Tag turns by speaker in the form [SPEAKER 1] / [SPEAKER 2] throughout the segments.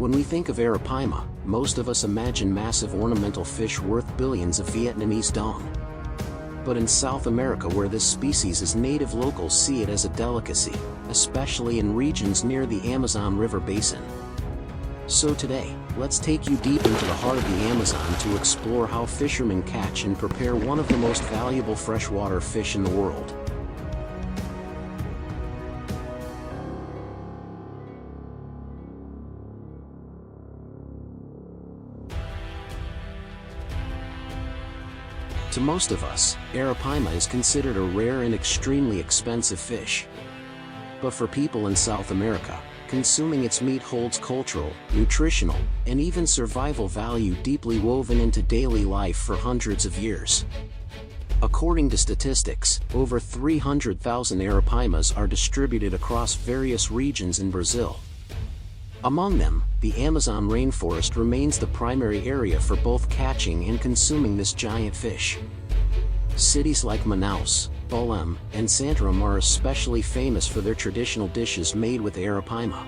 [SPEAKER 1] When we think of Arapaima, most of us imagine massive ornamental fish worth billions of Vietnamese dong. But in South America, where this species is native, locals see it as a delicacy, especially in regions near the Amazon River basin. So today, let's take you deep into the heart of the Amazon to explore how fishermen catch and prepare one of the most valuable freshwater fish in the world. To most of us, Arapaima is considered a rare and extremely expensive fish. But for people in South America, consuming its meat holds cultural, nutritional, and even survival value deeply woven into daily life for hundreds of years. According to statistics, over 300,000 Arapaimas are distributed across various regions in Brazil. Among them, the Amazon rainforest remains the primary area for both catching and consuming this giant fish. Cities like Manaus, Belém, and Santarém are especially famous for their traditional dishes made with Arapaima.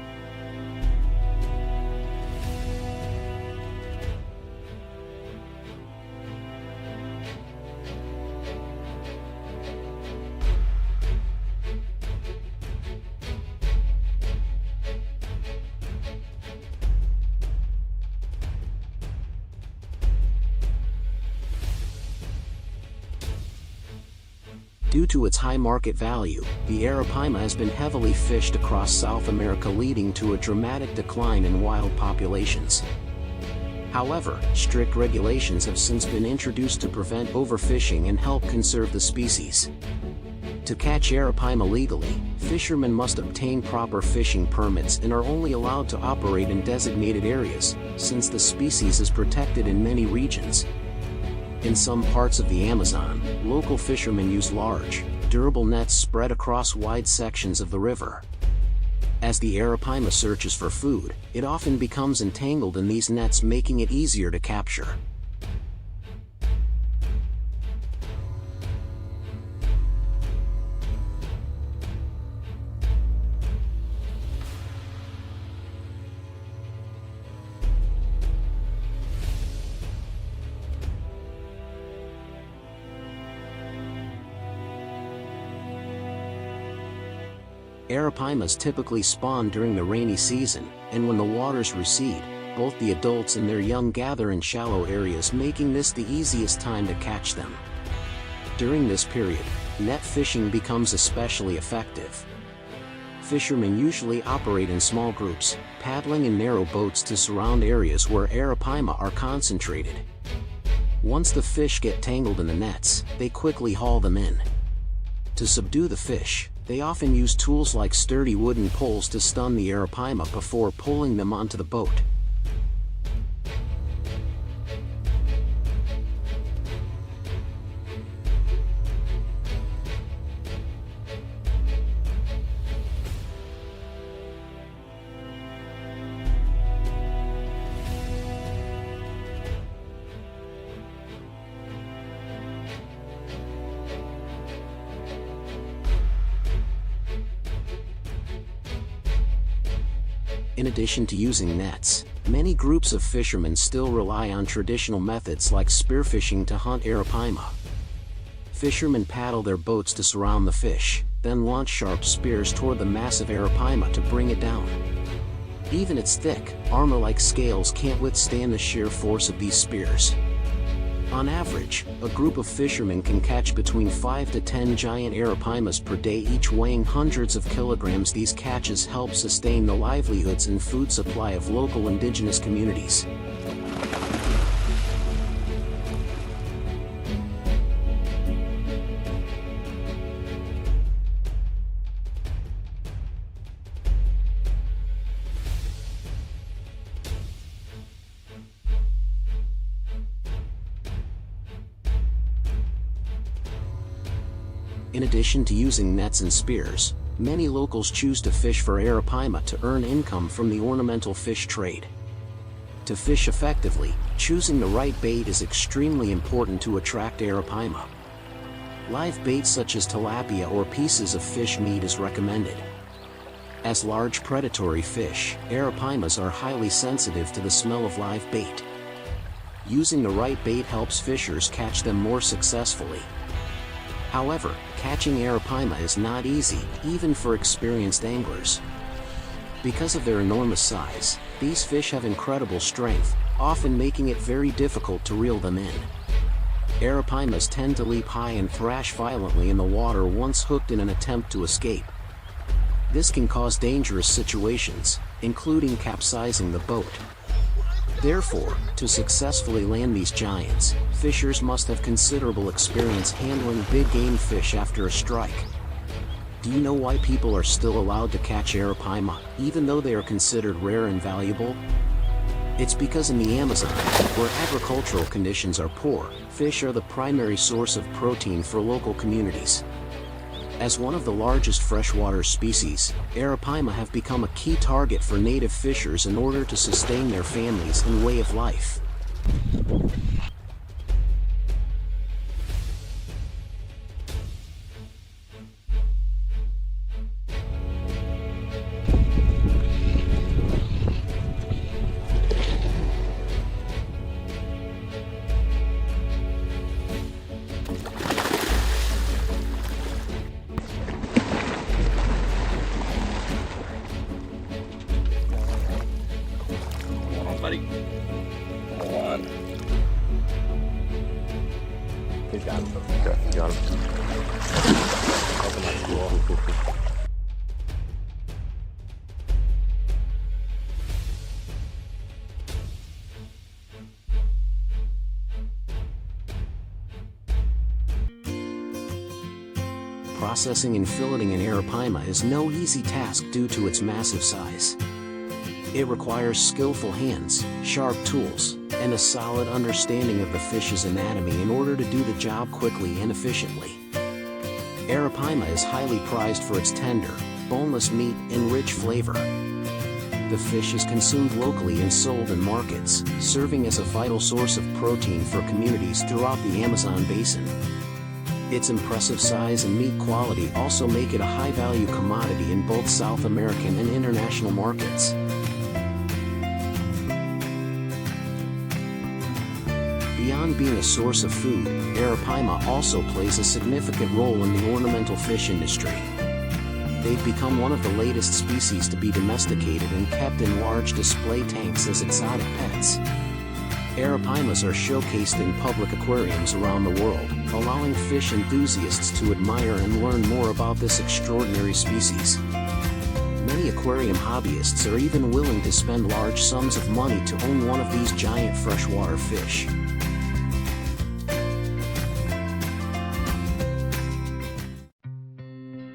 [SPEAKER 1] Due to its high market value, the Arapaima has been heavily fished across South America, leading to a dramatic decline in wild populations. However, strict regulations have since been introduced to prevent overfishing and help conserve the species. To catch Arapaima legally, fishermen must obtain proper fishing permits and are only allowed to operate in designated areas, since the species is protected in many regions. In some parts of the Amazon, local fishermen use large, durable nets spread across wide sections of the river. As the Arapaima searches for food, it often becomes entangled in these nets, making it easier to capture. Arapaimas typically spawn during the rainy season, and when the waters recede, both the adults and their young gather in shallow areas, making this the easiest time to catch them. During this period, net fishing becomes especially effective. Fishermen usually operate in small groups, paddling in narrow boats to surround areas where Arapaima are concentrated. Once the fish get tangled in the nets, they quickly haul them in. To subdue the fish, they often use tools like sturdy wooden poles to stun the Arapaima before pulling them onto the boat. In addition to using nets, many groups of fishermen still rely on traditional methods like spearfishing to hunt Arapaima. Fishermen paddle their boats to surround the fish, then launch sharp spears toward the massive Arapaima to bring it down. Even its thick, armor-like scales can't withstand the sheer force of these spears. On average, a group of fishermen can catch between 5 to 10 giant Arapaimas per day, each weighing hundreds of kilograms. These catches help sustain the livelihoods and food supply of local indigenous communities. In addition to using nets and spears, many locals choose to fish for Arapaima to earn income from the ornamental fish trade. To fish effectively, choosing the right bait is extremely important to attract Arapaima. Live bait such as tilapia or pieces of fish meat is recommended. As large predatory fish, Arapaimas are highly sensitive to the smell of live bait. Using the right bait helps fishers catch them more successfully. However, catching Arapaima is not easy, even for experienced anglers. Because of their enormous size, these fish have incredible strength, often making it very difficult to reel them in. Arapaimas tend to leap high and thrash violently in the water once hooked in an attempt to escape. This can cause dangerous situations, including capsizing the boat. Therefore, to successfully land these giants, fishers must have considerable experience handling big game fish after a strike. Do you know why people are still allowed to catch Arapaima, even though they are considered rare and valuable? It's because in the Amazon, where agricultural conditions are poor, fish are the primary source of protein for local communities. As one of the largest freshwater species, Arapaima have become a key target for native fishers in order to sustain their families and way of life.
[SPEAKER 2] Buddy. Come on.
[SPEAKER 3] He's got him.
[SPEAKER 2] Okay, got him.
[SPEAKER 3] Open that school.
[SPEAKER 1] Processing and filleting an Arapaima is no easy task due to its massive size. It requires skillful hands, sharp tools, and a solid understanding of the fish's anatomy in order to do the job quickly and efficiently. Arapaima is highly prized for its tender, boneless meat and rich flavor. The fish is consumed locally and sold in markets, serving as a vital source of protein for communities throughout the Amazon basin. Its impressive size and meat quality also make it a high-value commodity in both South American and international markets. Beyond being a source of food, Arapaima also plays a significant role in the ornamental fish industry. They've become one of the latest species to be domesticated and kept in large display tanks as exotic pets. Arapaimas are showcased in public aquariums around the world, allowing fish enthusiasts to admire and learn more about this extraordinary species. Many aquarium hobbyists are even willing to spend large sums of money to own one of these giant freshwater fish.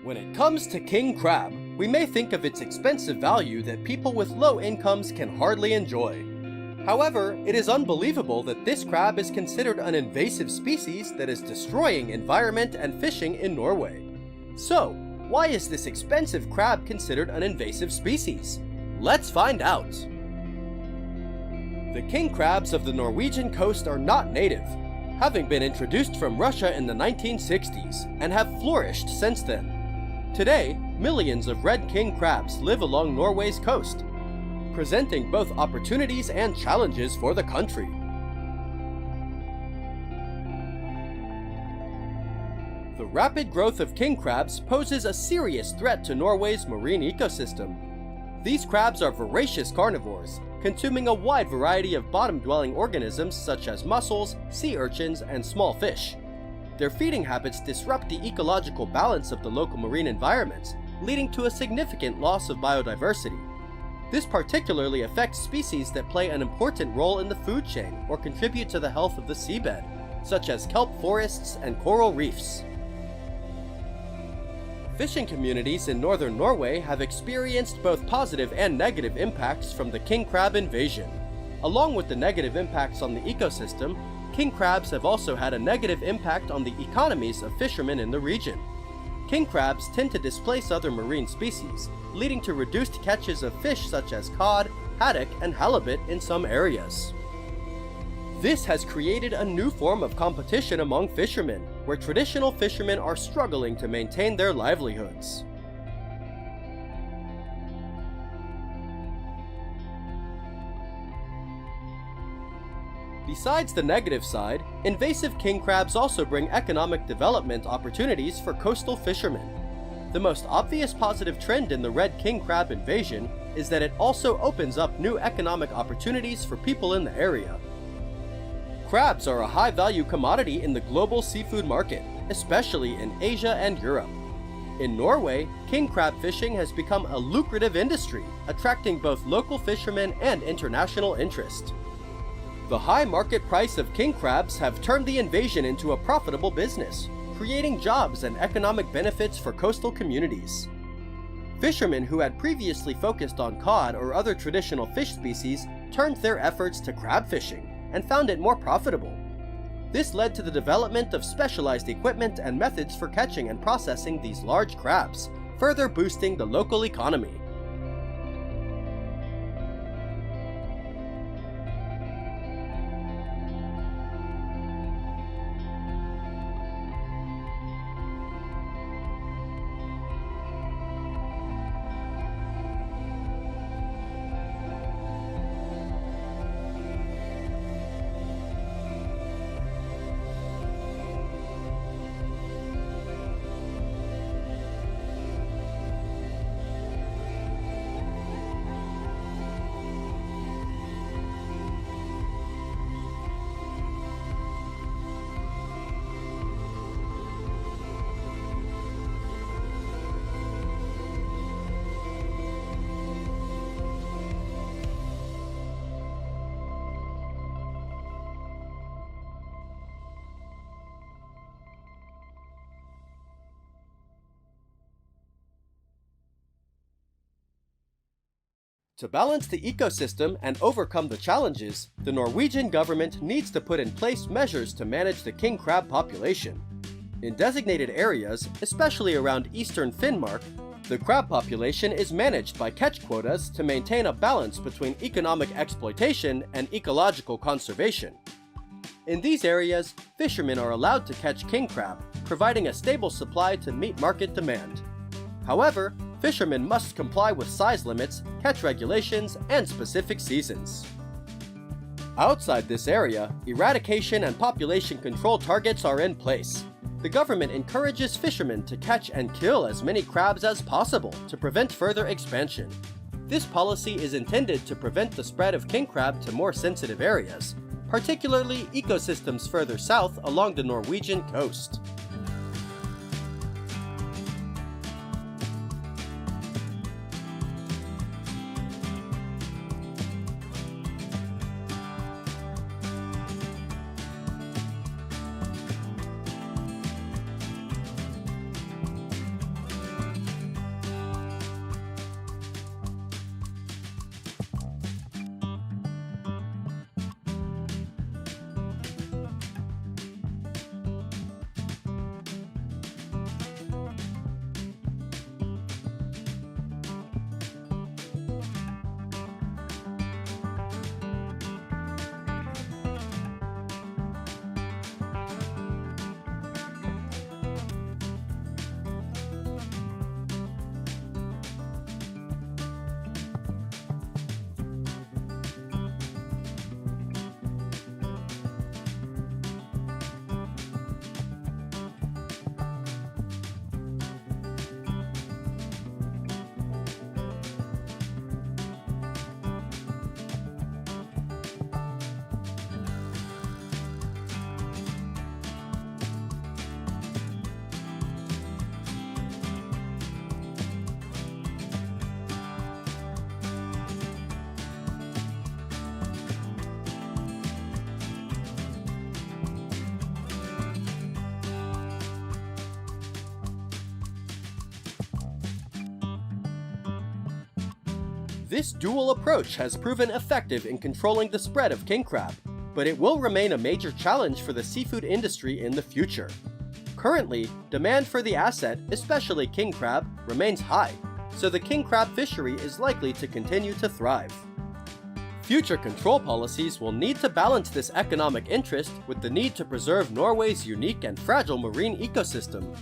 [SPEAKER 4] When it comes to king crab, we may think of its expensive value that people with low incomes can hardly enjoy. However, it is unbelievable that this crab is considered an invasive species that is destroying environment and fishing in Norway. So, why is this expensive crab considered an invasive species? Let's find out! The king crabs of the Norwegian coast are not native, having been introduced from Russia in the 1960s and have flourished since then. Today, millions of red king crabs live along Norway's coast, presenting both opportunities and challenges for the country. The rapid growth of king crabs poses a serious threat to Norway's marine ecosystem. These crabs are voracious carnivores, consuming a wide variety of bottom-dwelling organisms such as mussels, sea urchins, and small fish. Their feeding habits disrupt the ecological balance of the local marine environments, leading to a significant loss of biodiversity. This particularly affects species that play an important role in the food chain or contribute to the health of the seabed, such as kelp forests and coral reefs. Fishing communities in northern Norway have experienced both positive and negative impacts from the king crab invasion. Along with the negative impacts on the ecosystem, king crabs have also had a negative impact on the economies of fishermen in the region. King crabs tend to displace other marine species, leading to reduced catches of fish such as cod, haddock, and halibut in some areas. This has created a new form of competition among fishermen, where traditional fishermen are struggling to maintain their livelihoods. Besides the negative side, invasive king crabs also bring economic development opportunities for coastal fishermen. The most obvious positive trend in the red king crab invasion is that it also opens up new economic opportunities for people in the area. Crabs are a high-value commodity in the global seafood market, especially in Asia and Europe. In Norway, king crab fishing has become a lucrative industry, attracting both local fishermen and international interest. The high market price of king crabs have turned the invasion into a profitable business, creating jobs and economic benefits for coastal communities. Fishermen who had previously focused on cod or other traditional fish species turned their efforts to crab fishing and found it more profitable. This led to the development of specialized equipment and methods for catching and processing these large crabs, further boosting the local economy. To balance the ecosystem and overcome the challenges, the Norwegian government needs to put in place measures to manage the king crab population. In designated areas, especially around eastern Finnmark, the crab population is managed by catch quotas to maintain a balance between economic exploitation and ecological conservation. In these areas, fishermen are allowed to catch king crab, providing a stable supply to meet market demand. However, fishermen must comply with size limits, catch regulations, and specific seasons. Outside this area, eradication and population control targets are in place. The government encourages fishermen to catch and kill as many crabs as possible to prevent further expansion. This policy is intended to prevent the spread of king crab to more sensitive areas, particularly ecosystems further south along the Norwegian coast. This dual approach has proven effective in controlling the spread of king crab, but it will remain a major challenge for the seafood industry in the future. Currently, demand for the asset, especially king crab, remains high, so the king crab fishery is likely to continue to thrive. Future control policies will need to balance this economic interest with the need to preserve Norway's unique and fragile marine ecosystem.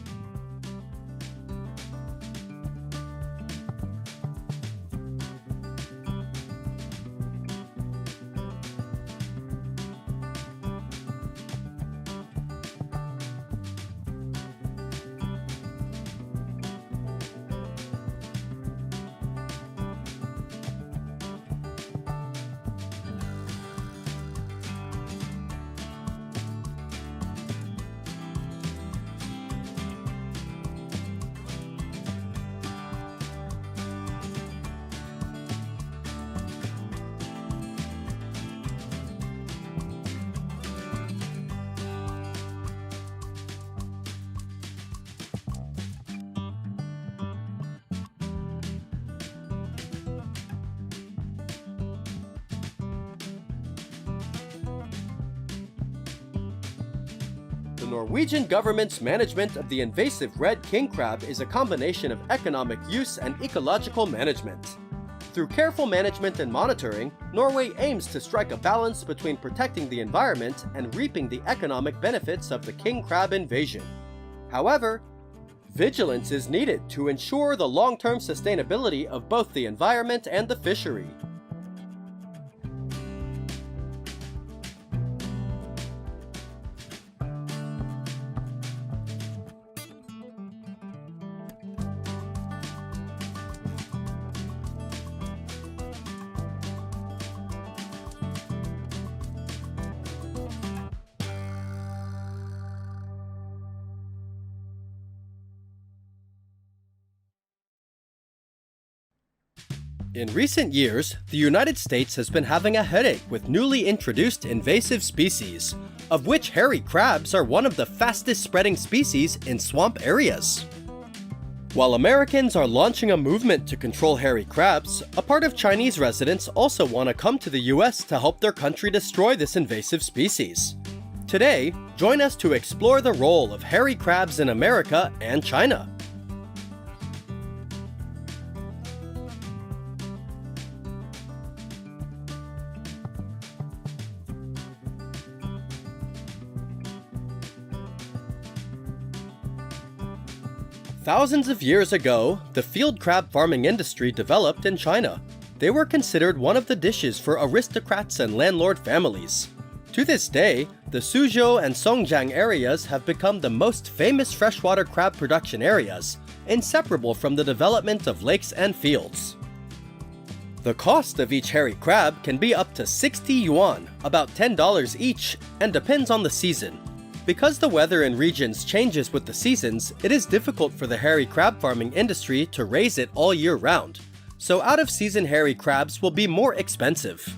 [SPEAKER 4] The Norwegian government's management of the invasive red king crab is a combination of economic use and ecological management. Through careful management and monitoring, Norway aims to strike a balance between protecting the environment and reaping the economic benefits of the king crab invasion. However, vigilance is needed to ensure the long-term sustainability of both the environment and the fishery. In recent years, the United States has been having a headache with newly introduced invasive species, of which hairy crabs are one of the fastest spreading species in swamp areas. While Americans are launching a movement to control hairy crabs, a part of Chinese residents also want to come to the US to help their country destroy this invasive species. Today, join us to explore the role of hairy crabs in America and China. Thousands of years ago, the field crab farming industry developed in China. They were considered one of the dishes for aristocrats and landlord families. To this day, the Suzhou and Songjiang areas have become the most famous freshwater crab production areas, inseparable from the development of lakes and fields. The cost of each hairy crab can be up to 60 yuan, about $10 each, and depends on the season. Because the weather in regions changes with the seasons, it is difficult for the hairy crab farming industry to raise it all year round, so out-of-season hairy crabs will be more expensive.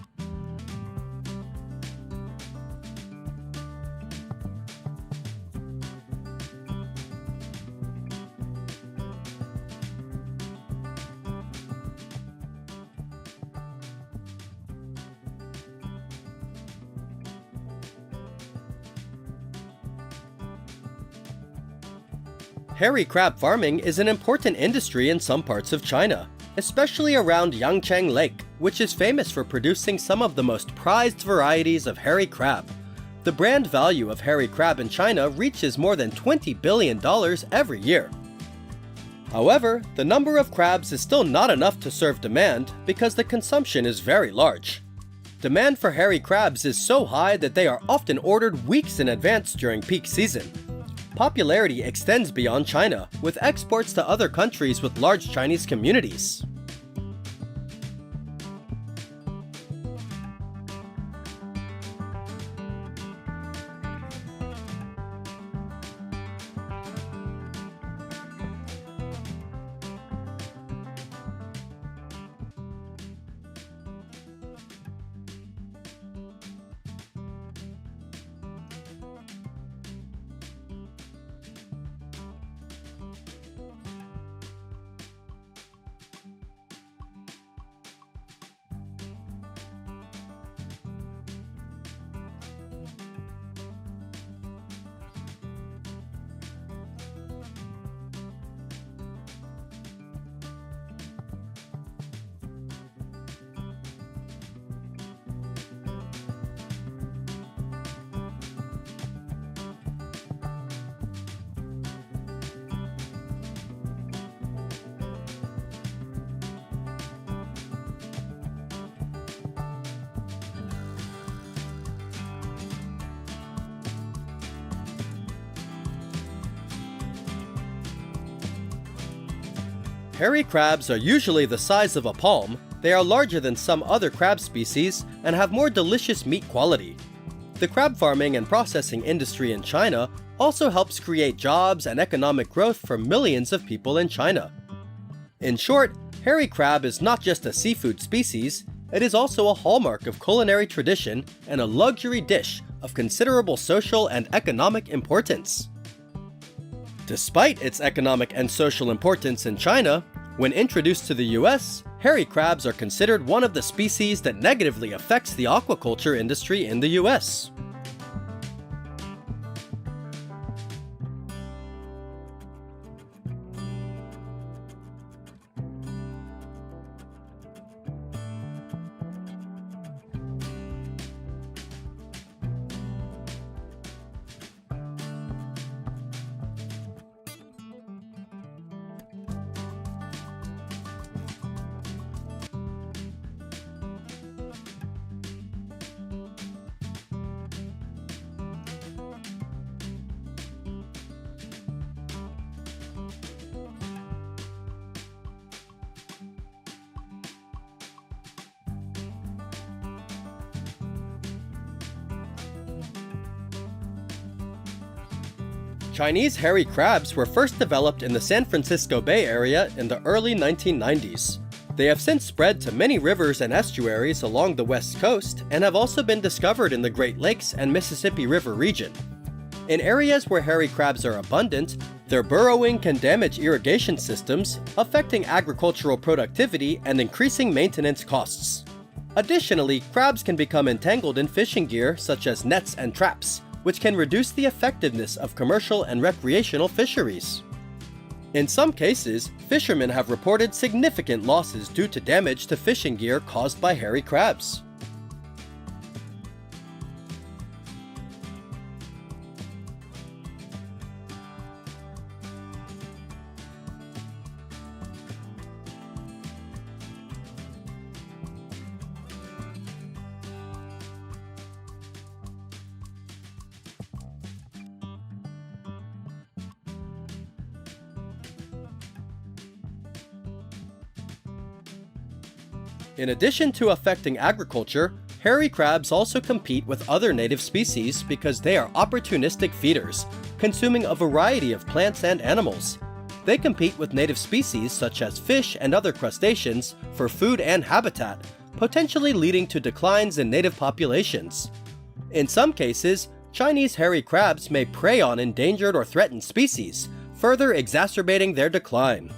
[SPEAKER 4] Hairy crab farming is an important industry in some parts of China, especially around Yangcheng Lake, which is famous for producing some of the most prized varieties of hairy crab. The brand value of hairy crab in China reaches more than $20 billion every year. However, the number of crabs is still not enough to serve demand because the consumption is very large. Demand for hairy crabs is so high that they are often ordered weeks in advance during peak season. Popularity extends beyond China, with exports to other countries with large Chinese communities. Hairy crabs are usually the size of a palm. They are larger than some other crab species and have more delicious meat quality. The crab farming and processing industry in China also helps create jobs and economic growth for millions of people in China. In short, hairy crab is not just a seafood species, it is also a hallmark of culinary tradition and a luxury dish of considerable social and economic importance. Despite its economic and social importance in China, when introduced to the US, hairy crabs are considered one of the species that negatively affects the aquaculture industry in the US. Chinese hairy crabs were first developed in the San Francisco Bay Area in the early 1990s. They have since spread to many rivers and estuaries along the West Coast and have also been discovered in the Great Lakes and Mississippi River region. In areas where hairy crabs are abundant, their burrowing can damage irrigation systems, affecting agricultural productivity and increasing maintenance costs. Additionally, crabs can become entangled in fishing gear such as nets and traps, which can reduce the effectiveness of commercial and recreational fisheries. In some cases, fishermen have reported significant losses due to damage to fishing gear caused by hairy crabs. In addition to affecting agriculture, hairy crabs also compete with other native species because they are opportunistic feeders, consuming a variety of plants and animals. They compete with native species such as fish and other crustaceans for food and habitat, potentially leading to declines in native populations. In some cases, Chinese hairy crabs may prey on endangered or threatened species, further exacerbating their decline.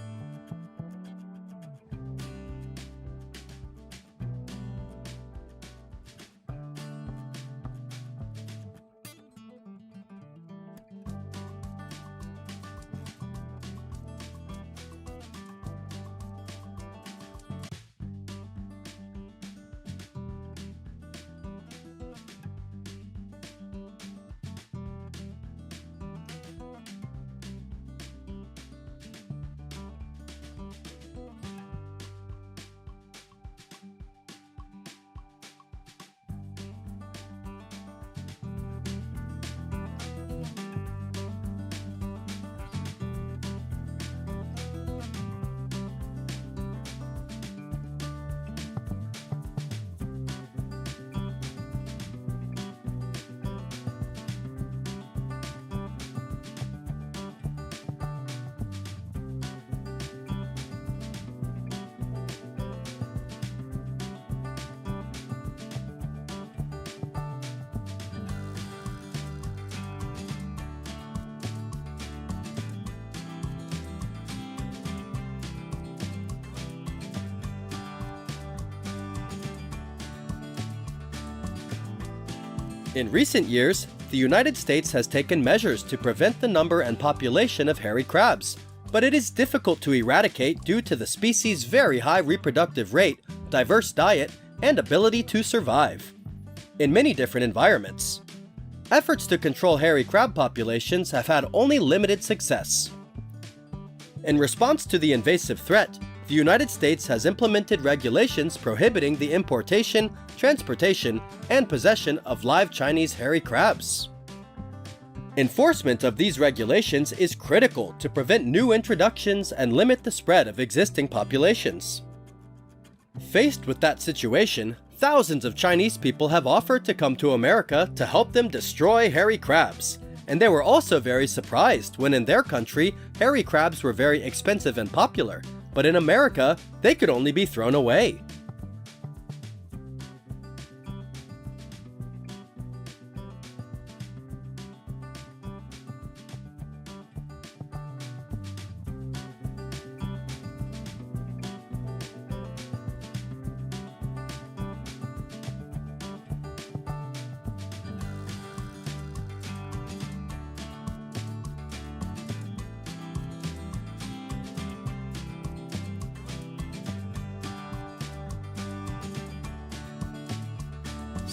[SPEAKER 4] In recent years, the United States has taken measures to prevent the number and population of hairy crabs, but it is difficult to eradicate due to the species' very high reproductive rate, diverse diet, and ability to survive in many different environments. Efforts to control hairy crab populations have had only limited success. In response to the invasive threat, the United States has implemented regulations prohibiting the importation, transportation, and possession of live Chinese hairy crabs. Enforcement of these regulations is critical to prevent new introductions and limit the spread of existing populations. Faced with that situation, thousands of Chinese people have offered to come to America to help them destroy hairy crabs, and they were also very surprised when in their country, hairy crabs were very expensive and popular, but in America, they could only be thrown away.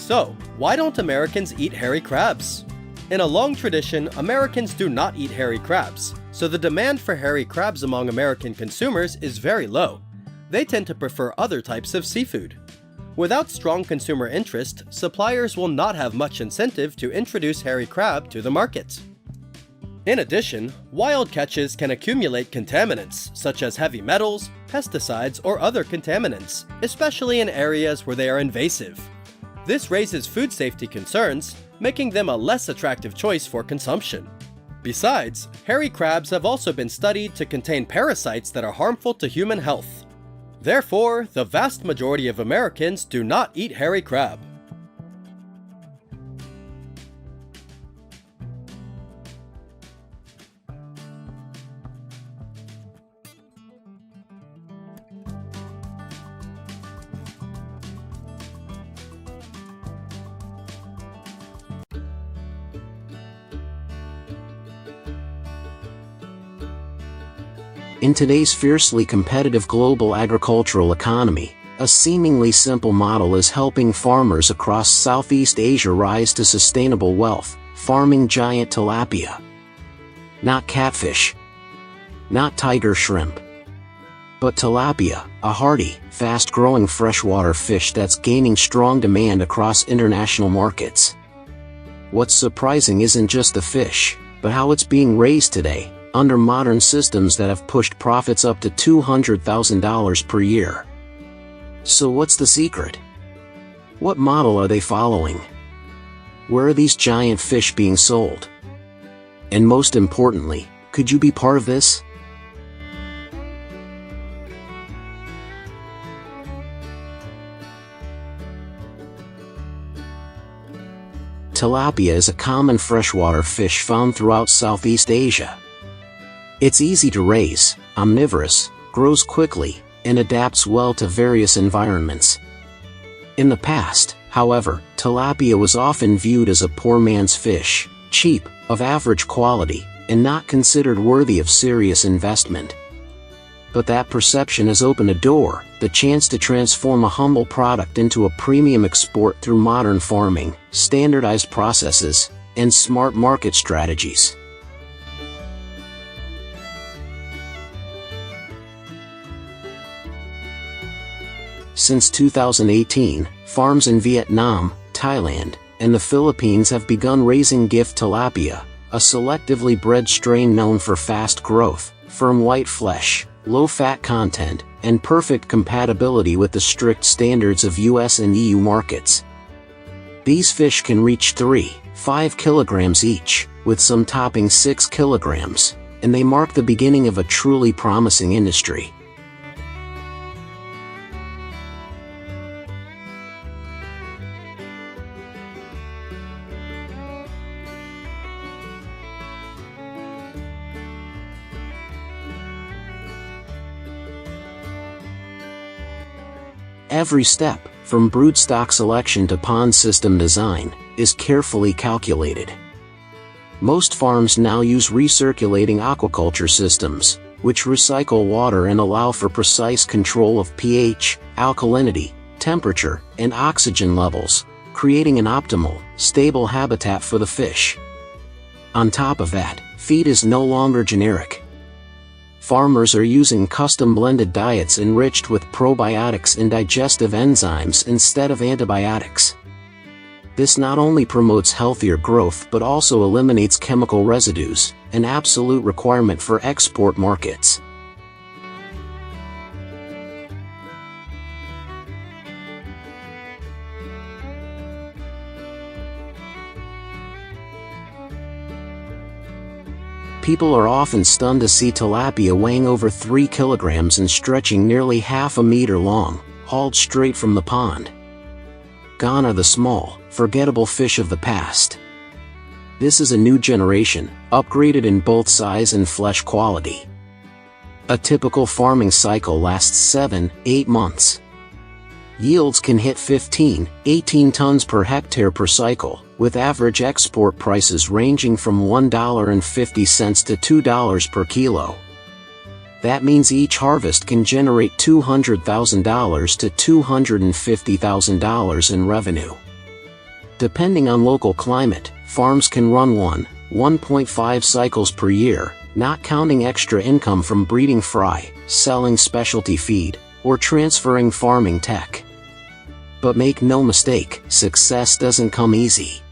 [SPEAKER 4] So, why don't Americans eat hairy crabs? In a long tradition, Americans do not eat hairy crabs, so the demand for hairy crabs among American consumers is very low. They tend to prefer other types of seafood. Without strong consumer interest, suppliers will not have much incentive to introduce hairy crab to the market. In addition, wild catches can accumulate contaminants such as heavy metals, pesticides, or other contaminants, especially in areas where they are invasive. This raises food safety concerns, making them a less attractive choice for consumption. Besides, hairy crabs have also been studied to contain parasites that are harmful to human health. Therefore, the vast majority of Americans do not eat hairy crab.
[SPEAKER 1] In today's fiercely competitive global agricultural economy, a seemingly simple model is helping farmers across Southeast Asia rise to sustainable wealth, farming giant tilapia. Not catfish. Not tiger shrimp. But tilapia, a hardy, fast-growing freshwater fish that's gaining strong demand across international markets. What's surprising isn't just the fish, but how it's being raised today, under modern systems that have pushed profits up to $200,000 per year. So what's the secret? What model are they following? Where are these giant fish being sold? And most importantly, could you be part of this? Tilapia is a common freshwater fish found throughout Southeast Asia. It's easy to raise, omnivorous, grows quickly, and adapts well to various environments. In the past, however, tilapia was often viewed as a poor man's fish, cheap, of average quality, and not considered worthy of serious investment. But that perception has opened a door, the chance to transform a humble product into a premium export through modern farming, standardized processes, and smart market strategies. Since 2018, farms in Vietnam, Thailand, and the Philippines have begun raising gift tilapia, a selectively bred strain known for fast growth, firm white flesh, low fat content, and perfect compatibility with the strict standards of US and EU markets. These fish can reach 3-5 kilograms each, with some topping 6 kilograms, and they mark the beginning of a truly promising industry. Every step, from broodstock selection to pond system design, is carefully calculated. Most farms now use recirculating aquaculture systems, which recycle water and allow for precise control of pH, alkalinity, temperature, and oxygen levels, creating an optimal, stable habitat for the fish. On top of that, feed is no longer generic. Farmers are using custom-blended diets enriched with probiotics and digestive enzymes instead of antibiotics. This not only promotes healthier growth but also eliminates chemical residues, an absolute requirement for export markets. People are often stunned to see tilapia weighing over 3 kilograms and stretching nearly half a meter long, hauled straight from the pond. Gone are the small, forgettable fish of the past. This is a new generation, upgraded in both size and flesh quality. A typical farming cycle lasts 7-8 months. Yields can hit 15-18 tons per hectare per cycle, with average export prices ranging from $1.50 to $2 per kilo. That means each harvest can generate $200,000 to $250,000 in revenue. Depending on local climate, farms can run 1.5 cycles per year, not counting extra income from breeding fry, selling specialty feed, or transferring farming tech. But make no mistake, success doesn't come easy.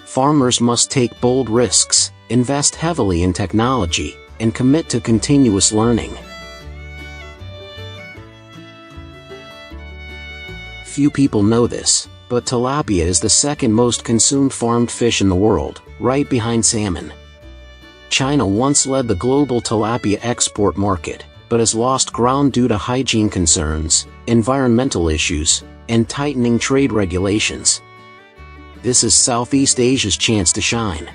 [SPEAKER 1] Farmers must take bold risks, invest heavily in technology, and commit to continuous learning. Few people know this, but tilapia is the second most consumed farmed fish in the world, right behind salmon. China once led the global tilapia export market, but has lost ground due to hygiene concerns, environmental issues, and tightening trade regulations. This is Southeast Asia's chance to shine.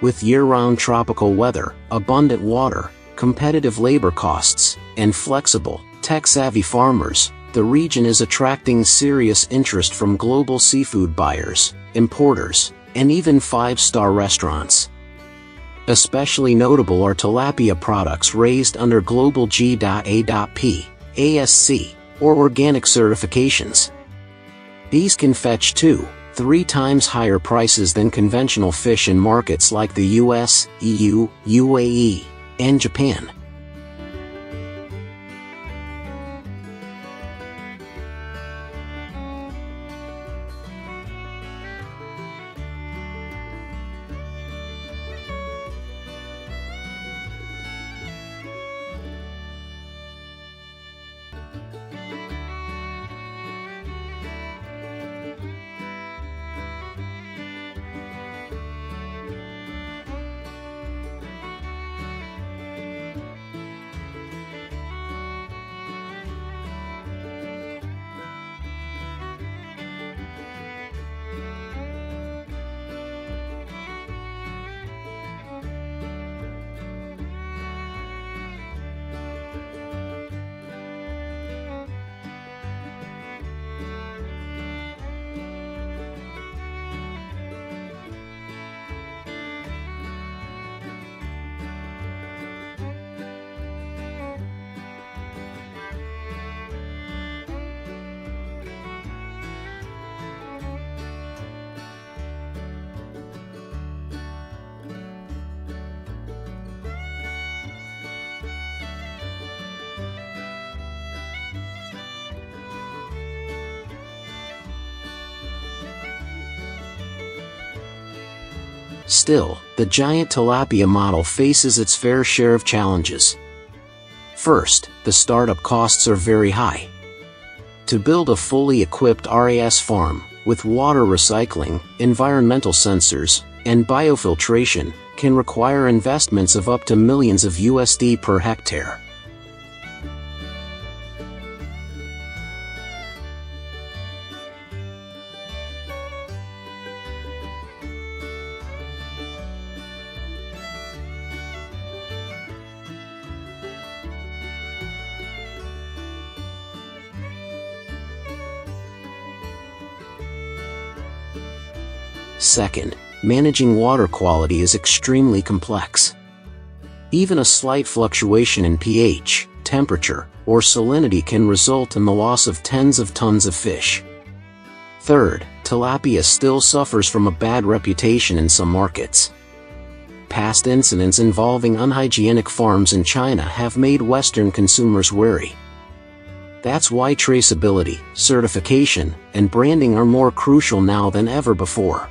[SPEAKER 1] With year-round tropical weather, abundant water, competitive labor costs, and flexible, tech-savvy farmers, the region is attracting serious interest from global seafood buyers, importers, and even five-star restaurants. Especially notable are tilapia products raised under global G.A.P. ASC, or organic certifications. These can fetch 2-3 times higher prices than conventional fish in markets like the US, EU, UAE, and Japan. Still, the giant tilapia model faces its fair share of challenges. First, the startup costs are very high. To build a fully equipped RAS farm, with water recycling, environmental sensors, and biofiltration, can require investments of up to millions of USD per hectare. Second, managing water quality is extremely complex. Even a slight fluctuation in pH, temperature, or salinity can result in the loss of tens of tons of fish. Third, tilapia still suffers from a bad reputation in some markets. Past incidents involving unhygienic farms in China have made Western consumers wary. That's why traceability, certification, and branding are more crucial now than ever before.